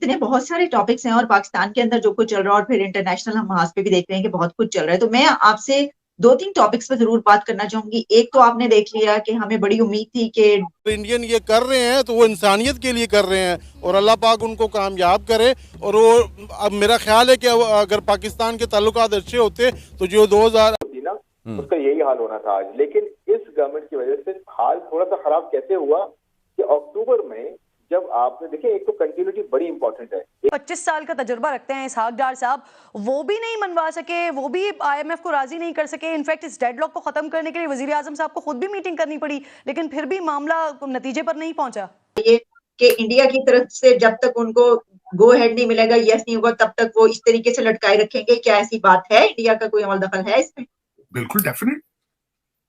इतने बहुत सारे टॉपिक्स हैं और पाकिस्तान के अंदर जो कुछ चल रहा है और फिर इंटरनेशनल हम महाज पे भी देख रहे हैं कि बहुत कुछ चल रहा है। तो मैं आपसे दो तीन टॉपिक्स पे जरूर बात करना चाहूंगी। एक तो आपने देख लिया कि हमें बड़ी उम्मीद थी कि इंडियन ये कर रहे हैं तो वो इंसानियत के लिए कर रहे हैं और अल्लाह पाक उनको कामयाब करे। और वो अब मेरा ख्याल है कि अगर पाकिस्तान के ताल्लुकात अच्छे होते तो जो 2000 थी ना, उसका यही हाल होना था आज। लेकिन इस गवर्नमेंट की वजह से हाल थोड़ा सा खराब कैसे हुआ कि अक्टूबर में जब आपने देखिए, एक तो कंटिन्यूटी बड़ी इंपॉर्टेंट है। 25 साल का तजुर्बा रखते हैं इसहाक डार साहब, वो भी नहीं मनवा सके, वो भी आईएमएफ को राजी नहीं कर सके। इनफैक्ट इस डेडलॉक को खत्म करने के लिए वजीर आजम साहब को खुद भी मीटिंग करनी पड़ी, लेकिन फिर भी मामला नतीजे पर नहीं पहुंचा। ये कि इंडिया की तरफ से जब तक उनको गो हेड नहीं मिलेगा, यस नहीं होगा, तब तक वो इस तरीके से लटकाए रखेंगे। क्या ऐसी बात है? इंडिया का कोई अमल दखल है इसमें? बिल्कुल डेफिनेट।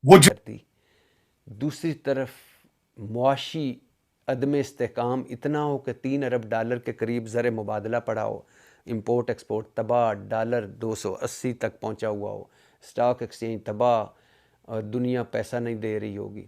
वो दूसरी तरफ मुआशी अदम इस्तेकाम इतना हो कि $3 अरब के करीब ज़र मुबादला पड़ा हो, इम्पोर्ट एक्सपोर्ट तबाह, डॉलर 280 तक पहुंचा हुआ हो, स्टॉक एक्सचेंज तबाह, और दुनिया पैसा नहीं दे रही होगी।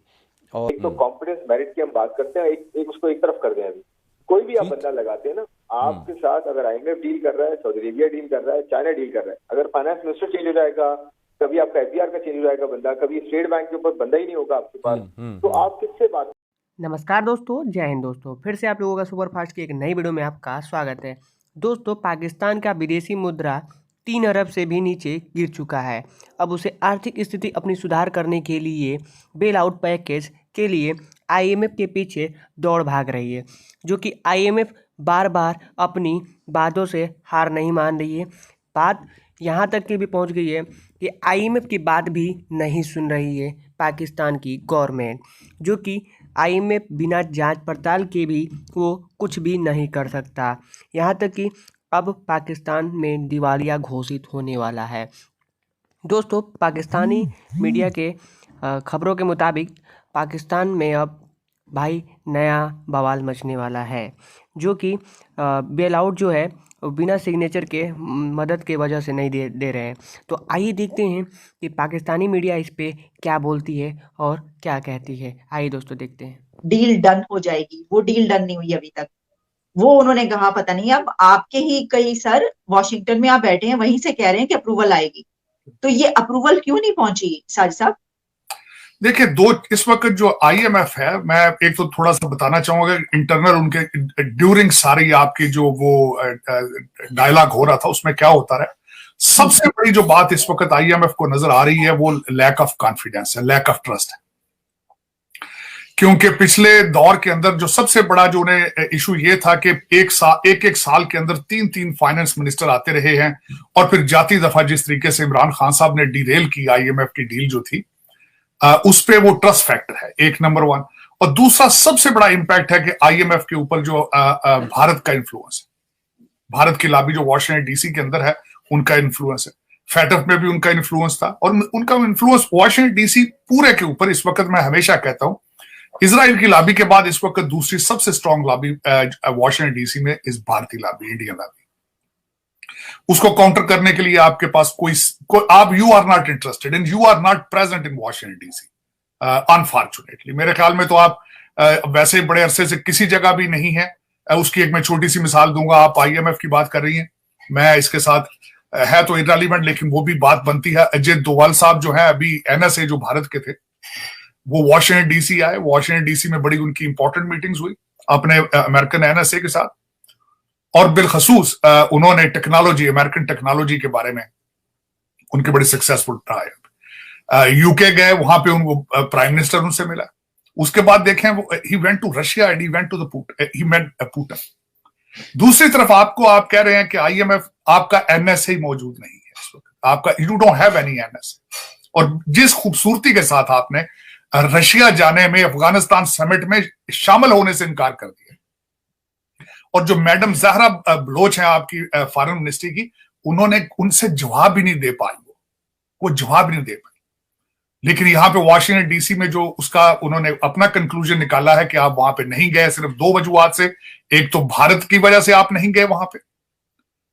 और एक तो कॉन्फिडेंस मेरिट की हम बात करते हैं, एक उसको एक तरफ कर दें। अभी कोई भी आप बंदा लगाते हैं ना, आपके साथ अगर आईएमएफ डील कर रहा है, सऊदी अरेबिया डील कर रहा है, चाइना डील कर रहा है, अगर फाइनेंस मिनिस्टर चेंज हो जाएगा, कभी आपका एफबीआर का चेंज हो जाएगा बंदा, कभी स्टेट बैंक के ऊपर बंदा ही नहीं होगा आपके पास, तो आप किससे बात। नमस्कार दोस्तों, जय हिंद दोस्तों। फिर से आप लोगों का सुपरफास्ट की एक नई वीडियो में आपका स्वागत है। दोस्तों, पाकिस्तान का विदेशी मुद्रा 3 अरब से भी नीचे गिर चुका है। अब उसे आर्थिक स्थिति अपनी सुधार करने के लिए बेल आउट पैकेज के लिए आईएमएफ के पीछे दौड़ भाग रही है, जो कि आईएमएफ बार बार अपनी बातों से हार नहीं मान रही है। बात यहाँ तक की भी पहुँच गई है कि आईएमएफ की बात भी नहीं सुन रही है पाकिस्तान की गवर्नमेंट, जो कि आईएमएफ बिना जांच पड़ताल के भी वो कुछ भी नहीं कर सकता। यहाँ तक कि अब पाकिस्तान में दिवालिया घोषित होने वाला है। दोस्तों, पाकिस्तानी मीडिया के खबरों के मुताबिक पाकिस्तान में अब भाई नया बवाल मचने वाला है, जो कि बेल आउट जो है बिना सिग्नेचर के मदद के वजह से नहीं दे रहे हैं। तो आइए देखते हैं कि पाकिस्तानी मीडिया इस पे क्या बोलती है और क्या कहती है। आइए दोस्तों देखते हैं। डील डन हो जाएगी, वो डील डन नहीं हुई अभी तक। वो उन्होंने कहा पता नहीं, अब आपके ही कई सर वॉशिंगटन में आप बैठे हैं, वहीं से कह रहे हैं कि अप्रूवल आएगी। तो ये अप्रूवल क्यों नहीं पहुंची साजिद साहब? देखिए, इस वक्त जो आईएमएफ है, मैं एक तो थोड़ा सा बताना चाहूंगा इंटरनल उनके ड्यूरिंग सारी आपकी जो वो डायलॉग हो रहा था उसमें क्या होता रहा। सबसे बड़ी जो बात इस वक्त आईएमएफ को नजर आ रही है वो लैक ऑफ कॉन्फिडेंस है, लैक ऑफ ट्रस्ट है। क्योंकि पिछले दौर के अंदर जो सबसे बड़ा जो उन्हें इशू ये था कि एक साल के अंदर 3 फाइनेंस मिनिस्टर आते रहे हैं, और फिर जाती दफा जिस तरीके से इमरान खान साहब ने डीरेल की आईएमएफ की डील जो थी, उस पे वो ट्रस्ट फैक्टर है एक नंबर 1। और दूसरा सबसे बड़ा इंपैक्ट है कि आईएमएफ के ऊपर जो भारत का इन्फ्लुएंस है, भारत की लॉबी जो वॉशिंगटन डीसी के अंदर है उनका इन्फ्लुएंस है। फैटफ में भी उनका इन्फ्लुएंस था, और उनका इन्फ्लुएंस वॉशिंगटन डीसी पूरे के ऊपर इस वक्त, मैं हमेशा कहता हूं, इजराइल की लॉबी के बाद इस वक्त दूसरी सबसे स्ट्रांग लॉबी वॉशिंगटन डीसी में इस भारतीय लॉबी, इंडियन लॉबी। उसको काउंटर करने के लिए आपके पास आप you are not interested and you are not present in Washington DC, unfortunately. मेरे ख्याल में तो आप वैसे बड़े अरसे से किसी जगह भी नहीं है। उसकी एक मैं छोटी सी मिसाल दूंगा। आप आईएमएफ की बात कर रही हैं, मैं इसके साथ है तो इररिलेवेंट, लेकिन वो भी बात बनती है। अजय डोवाल साहब जो है अभी एनएसए जो भारत के थे, वो वॉशिंगटन डीसी आए। वॉशिंगटन डीसी में बड़ी उनकी इंपॉर्टेंट मीटिंग्स हुई अपने अमेरिकन एनएसए के साथ, और बिलखसूस उन्होंने टेक्नोलॉजी, अमेरिकन टेक्नोलॉजी के बारे में उनके बड़े सक्सेसफुल रहा है। यूके गए, वहां पे उनको प्राइम मिनिस्टर उनसे मिला। उसके बाद देखें he went to Russia and he went to he met Putin. दूसरी तरफ आप कह रहे हैं कि आईएमएफ, आपका एनएसए मौजूद नहीं है इस वक्त, आपका you don't have any NSA. और जिस खूबसूरती के साथ आपने रशिया जाने में, अफगानिस्तान समिट में शामिल होने से इनकार कर दिया, और जो मैडम जहरा बलोच हैं आपकी फॉरेन मिनिस्ट्री की, उन्होंने उनसे जवाब भी नहीं दे पाई, वो जवाब नहीं दे पाई। लेकिन यहां पे वॉशिंगटन डीसी में जो उसका उन्होंने अपना कंक्लूजन निकाला है कि आप वहां पे नहीं गए सिर्फ 2 वजूहात से। एक तो भारत की वजह से आप नहीं गए वहां पे,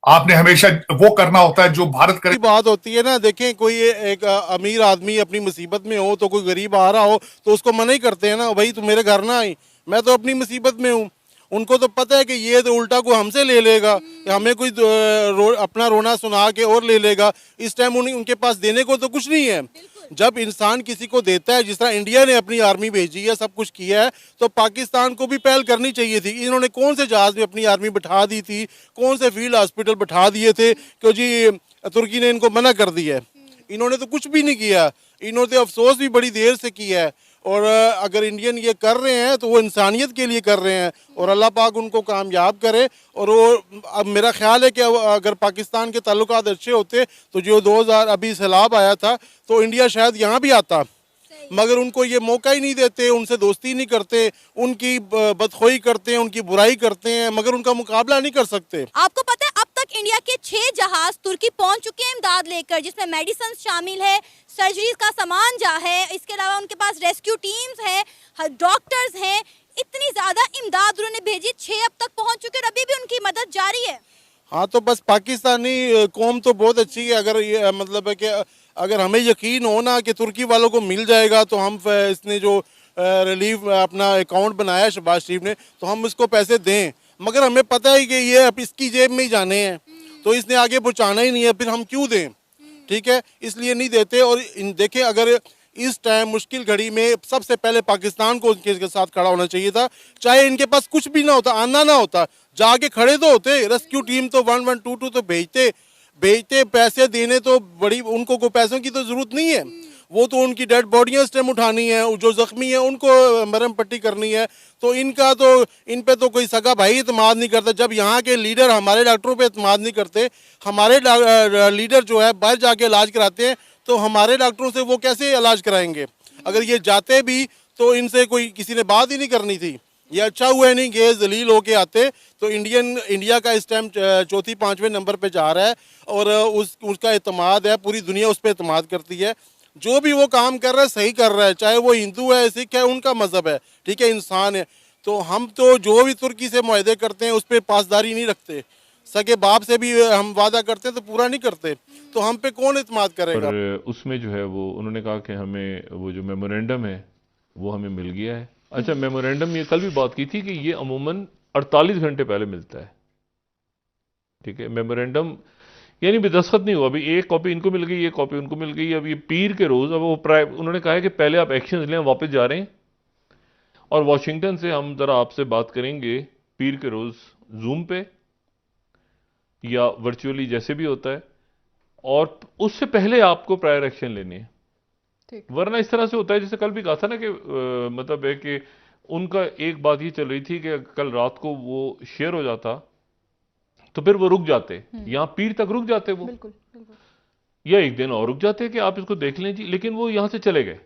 आपने हमेशा वो करना होता है जो भारत करे। बात होती है ना, देखें कोई एक अमीर आदमी अपनी मुसीबत में हो तो कोई गरीब आ रहा हो तो उसको मना ही करते हैं ना, भाई तू मेरे घर ना आई, मैं तो अपनी मुसीबत में हूँ। उनको तो पता है कि ये तो उल्टा को हमसे ले लेगा, हमें कोई अपना रोना सुना के और ले लेगा। इस टाइम उनके पास देने को तो कुछ नहीं है। जब इंसान किसी को देता है, जिस तरह इंडिया ने अपनी आर्मी भेजी है, सब कुछ किया है, तो पाकिस्तान को भी पहल करनी चाहिए थी। इन्होंने कौन से जहाज में अपनी आर्मी बिठा दी थी, कौन से फील्ड हॉस्पिटल बिठा दिए थे कि जी तुर्की ने इनको मना कर दिया है। इन्होंने तो कुछ भी नहीं किया। इन्होंने तो अफसोस भी बड़ी देर से किया है। और अगर इंडियन ये कर रहे हैं तो वो इंसानियत के लिए कर रहे हैं और अल्लाह पाक उनको कामयाब करे। और वो अब मेरा ख्याल है कि अगर पाकिस्तान के ताल्लुकात अच्छे होते तो जो 2000 अभी सैलाब आया था तो इंडिया शायद यहाँ भी आता, मगर उनको ये मौका ही नहीं देते, उनसे दोस्ती नहीं करते, उनकी बदखोई करते हैं, उनकी बुराई करते हैं, मगर उनका मुकाबला नहीं कर सकते। आपको पता है अब तक इंडिया के 6 जहाज तुर्की पहुंच चुके हैं इमदाद लेकर, जिसमें मेडिसिन शामिल है, सर्जरी का सामान जा है, इसके अलावा उनके पास रेस्क्यू टीम्स है, डॉक्टर्स हैं। इतनी ज्यादा इमदाद उन्होंने भेजी, 6 अब तक पहुंच चुके और अभी भी उनकी मदद जारी है। हाँ, तो बस पाकिस्तानी कौम तो बहुत अच्छी है। अगर ये मतलब है कि अगर हमें यकीन हो ना कि तुर्की वालों को मिल जाएगा तो हम इसने जो रिलीफ अपना अकाउंट बनाया है शहबाज शरीफ ने, तो हम इसको पैसे दें, मगर हमें पता है कि ये अब इसकी जेब में ही जाने हैं, तो इसने आगे पहुँचाना ही नहीं है, फिर हम क्यों दें? ठीक है, इसलिए नहीं देते। और देखें, अगर इस टाइम मुश्किल घड़ी में सबसे पहले पाकिस्तान को उनके साथ खड़ा होना चाहिए था। चाहे इनके पास कुछ भी ना होता, आना ना होता, जाके खड़े तो होते। रेस्क्यू टीम तो 1122 तो भेजते, पैसे देने तो बड़ी, उनको कोई पैसों की तो जरूरत नहीं है। वो तो उनकी डेड बॉडियाँ इस टाइम उठानी है, जो जख्मी है उनको मरहम पट्टी करनी है। तो इनका तो इन पे तो कोई सगा भाई इत्माद नहीं करता। जब यहाँ के लीडर हमारे डॉक्टरों पे इत्माद नहीं करते, हमारे लीडर जो है बाहर जाके इलाज कराते हैं, तो हमारे डॉक्टरों से वो कैसे इलाज कराएंगे? अगर ये जाते भी तो इनसे कोई किसी ने बात ही नहीं करनी थी। ये अच्छा हुआ नहीं गए, जलील होके आते। तो इंडिया का इस टाइम 4-5वें नंबर पे जा रहा है और उसका इत्माद है, पूरी दुनिया उस पर इत्माद करती है। जो भी वो काम कर रहा है सही कर रहा है, चाहे वो हिंदू है, सिख है, उनका मजहब है, ठीक है, इंसान है। तो हम तो जो भी तुर्की से मुआहदे करते हैं उस पर पासदारी नहीं रखते। सगे बाप से भी हम वादा करते हैं तो पूरा नहीं करते, तो हम पे कौन इत्माद करेगा? और उसमें जो है वो उन्होंने कहा कि हमें वो जो मेमोरेंडम है वो हमें मिल गया है। अच्छा, मेमोरेंडम ये कल भी बात की थी कि ये अमूमन 48 घंटे पहले मिलता है, ठीक है। मेमोरेंडम यानी भी दस्तखत नहीं हुआ, अभी एक कॉपी इनको मिल गई, एक कॉपी उनको मिल गई। अब ये पीर के रोज, अब वो उन्होंने कहा है कि पहले आप एक्शन लें, वापस जा रहे हैं। और वाशिंगटन से हम जरा आपसे बात करेंगे पीर के रोज जूम पे या वर्चुअली, जैसे भी होता है, और उससे पहले आपको प्रायर एक्शन लेनी है। वरना इस तरह से होता है, जैसे कल भी कहा था ना कि मतलब है कि उनका एक बात ये चल रही थी कि कल रात को वो शेयर हो जाता तो फिर वो रुक जाते, यहाँ पीर तक रुक जाते वो, या एक दिन और रुक जाते कि आप इसको देख लें जी। लेकिन वो यहाँ से चले गए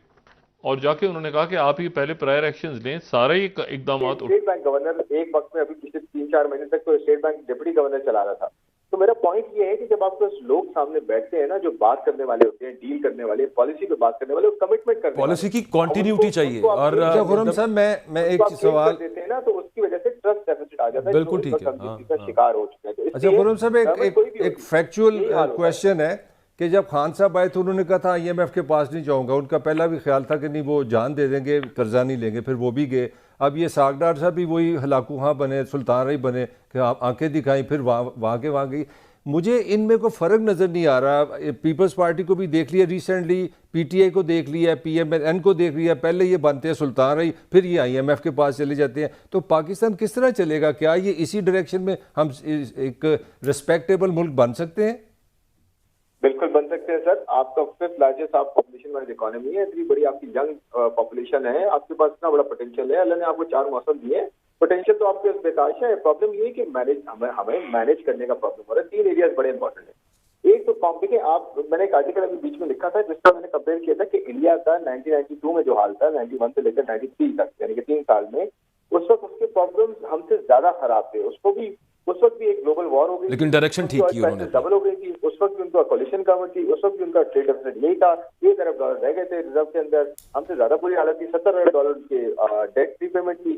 और जाके उन्होंने कहा कि आप ही पहले प्रायर एक्शंस लें, सारे ही इकदाम। स्टेट बैंक गवर्नर एक वक्त में अभी पिछले 3-4 महीने तक तो स्टेट बैंक डिप्टी गवर्नर चला रहा था। तो मेरा पॉइंट ये है कि जब आपको लोग सामने बैठते हैं ना, जो बात करने वाले होते हैं, डील करने वाले, पॉलिसी पे बात करने वाले, कमिटमेंट करने वाले, पॉलिसी की कंटिन्यूटी चाहिए। और खुर्रम साहब, मैं एक सवाल देते हैं ना, तो उसकी वजह से ट्रस्ट डेफिसिट आ जाता है। बिल्कुल ठीक है, का शिकार हो चुके हैं। अच्छा खुर्रम साहब, एक फैक्चुअल क्वेश्चन है कि जब खान साहब आए तो उन्होंने कहा था IMF के पास नहीं जाऊंगा। उनका पहला भी ख्याल था कि नहीं, वो जान दे देंगे, कर्जा नहीं लेंगे, फिर वो भी गए। अब ये सागडार साहब भी वही हलाकू हाँ बने, सुल्तान रही बने कि आंखें दिखाई, फिर वहाँ गई। मुझे इनमें कोई फ़र्क नज़र नहीं आ रहा। पीपल्स पार्टी को भी देख लिया रिसेंटली, PTI को देख लिया, PMN को देख लिया। पहले ये बनते हैं सुल्तान रही, फिर ये IMF के पास चले जाते हैं। तो पाकिस्तान किस तरह चलेगा? क्या ये इसी डायरेक्शन में हम एक रिस्पेक्टेबल मुल्क बन सकते हैं? बिल्कुल बन सकते हैं सर। आपका 5th लार्जेस्ट आप पॉपुलेशन वाली इकोनॉमी है, इतनी बड़ी आपकी यंग पॉपुलेशन है, आपके पास इतना बड़ा पोटेंशियल है। अल्लाह ने आपको 4 मौसम दिए, पोटेंशियल तो आपके बेताश है। प्रॉब्लम ये है कि हमें मैनेज करने का प्रॉब्लम हो रहा है। 3 एरियाज बड़े इंपॉर्टेंट है। एक तो कॉम्प्लिकेट, मैंने एक आर्टिकल अभी बीच में लिखा था जिसका मैंने कंपेयर किया था कि इंडिया का 1992 में जो हाल था, 91 से लेकर 93 तक, यानी कि 3 साल में, उस वक्त उसके प्रॉब्लम्स हमसे ज्यादा खराब थे। उस वक्त भी एक ग्लोबल वॉर हो गई, लेकिन डायरेक्शन ठीक की उन्होंने, डबल हो गई थी। उस वक्त भी उनका कोलिशन गवर्नमेंट थी, उस वक्त भी उनका ट्रेड डेफिसिट यही था। $1 अरब रह गए थे रिजर्व के अंदर, हमसे ज्यादा बुरी हालत थी। $70 अरब के डेट रीपेमेंट की,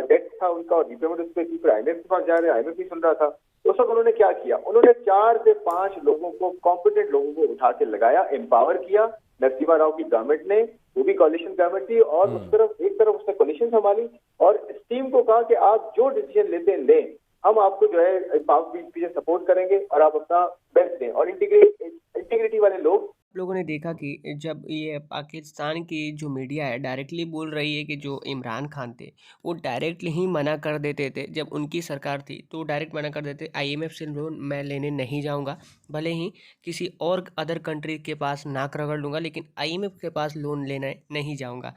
डेट था उनका और रीपेमेंट उस पर की। फिर IMF के पास जा रहे, IMF भी सुन रहा था। उस वक्त उन्होंने क्या किया? उन्होंने 4 से 5 लोगों को, कॉम्पिटेंट लोगों को उठा के लगाया, एम्पावर किया नरसिम्हा राव की गवर्नमेंट ने, वो भी कोalition गवर्नमेंट थी, और उस तरफ एक तरफ उसने कोalition संभाली और इस टीम को कहा कि आप जो डिसीजन लेते हैं लें, हम आपको जो है पीछे सपोर्ट करेंगे और आप अपना बेस्ट दें। और इंटीग्रिटी वाले लोग, आप लोगों ने देखा कि जब ये पाकिस्तान की जो मीडिया है डायरेक्टली बोल रही है कि जो इमरान खान थे वो डायरेक्टली ही मना कर देते थे, जब उनकी सरकार थी तो डायरेक्ट मना कर देते, IMF से लोन मैं लेने नहीं जाऊंगा, भले ही किसी और अदर कंट्री के पास नाक रगड़ लूँगा लेकिन IMF के पास लोन लेने नहीं जाऊंगा।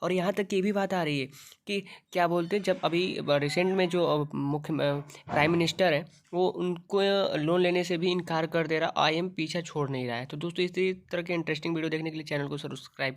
और यहाँ तक ये भी बात आ रही है कि क्या बोलते हैं, जब अभी रिसेंट में जो मुख्य प्राइम मिनिस्टर है वो उनको लोन लेने से भी इनकार कर दे रहा, IMF पीछा छोड़ नहीं रहा है। तो दोस्तों इस तरह के इंटरेस्टिंग वीडियो देखने के लिए चैनल को सब्सक्राइब